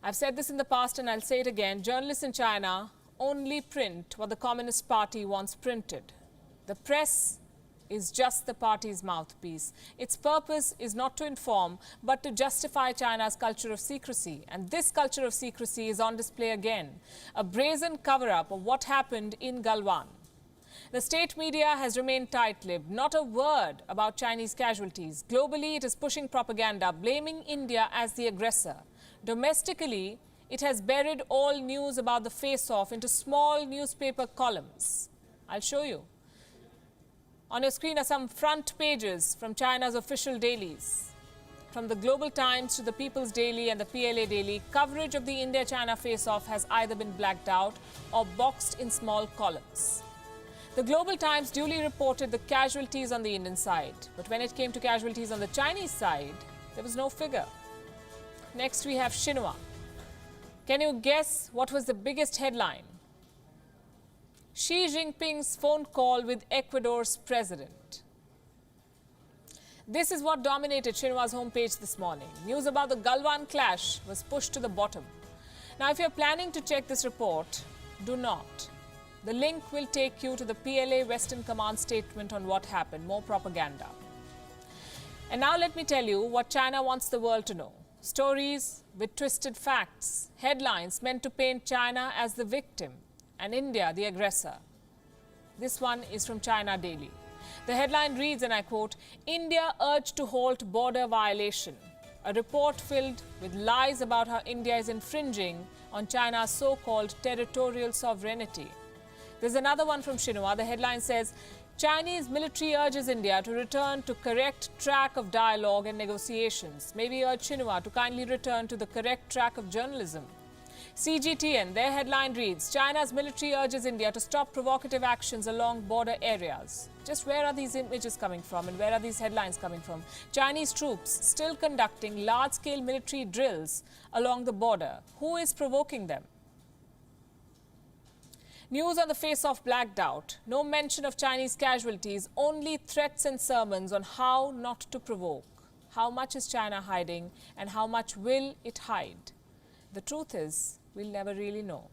I've said this in the past and I'll say it again. Journalists in China only print what the Communist Party wants printed. The press is just the party's mouthpiece. Its purpose is not to inform, but to justify China's culture of secrecy. And this culture of secrecy is on display again. A brazen cover-up of what happened in Galwan. The state media has remained tight-lipped, not a word about Chinese casualties. Globally, it is pushing propaganda, blaming India as the aggressor. Domestically, it has buried all news about the face-off into small newspaper columns. I'll show you. On your screen are some front pages from China's official dailies. From the Global Times to the People's Daily and the PLA Daily, coverage of the India-China face-off has either been blacked out or boxed in small columns. The Global Times duly reported the casualties on the Indian side, but when it came to casualties on the Chinese side, there was no figure. Next, we have Xinhua. Can you guess what was the biggest headline? Xi Jinping's phone call with Ecuador's president. This is what dominated Xinhua's homepage this morning. News about the Galwan clash was pushed to the bottom. Now, if you're planning to check this report, do not. The link will take you to the PLA Western Command statement on what happened, more propaganda. And now let me tell you what China wants the world to know. Stories with twisted facts, headlines meant to paint China as the victim and India the aggressor. This one is from China Daily. The headline reads, and I quote, "India urged to halt border violation." A report filled with lies about how India is infringing on China's so-called territorial sovereignty. There's another one from Xinhua. The headline says, "Chinese military urges India to return to correct track of dialogue and negotiations." Maybe urge Xinhua to kindly return to the correct track of journalism. CGTN, their headline reads, "China's military urges India to stop provocative actions along border areas." Just where are these images coming from and where are these headlines coming from? Chinese troops still conducting large-scale military drills along the border. Who is provoking them? News on the face-off blacked out. No mention of Chinese casualties, only threats and sermons on how not to provoke. How much is China hiding and how much will it hide? The truth is, we'll never really know.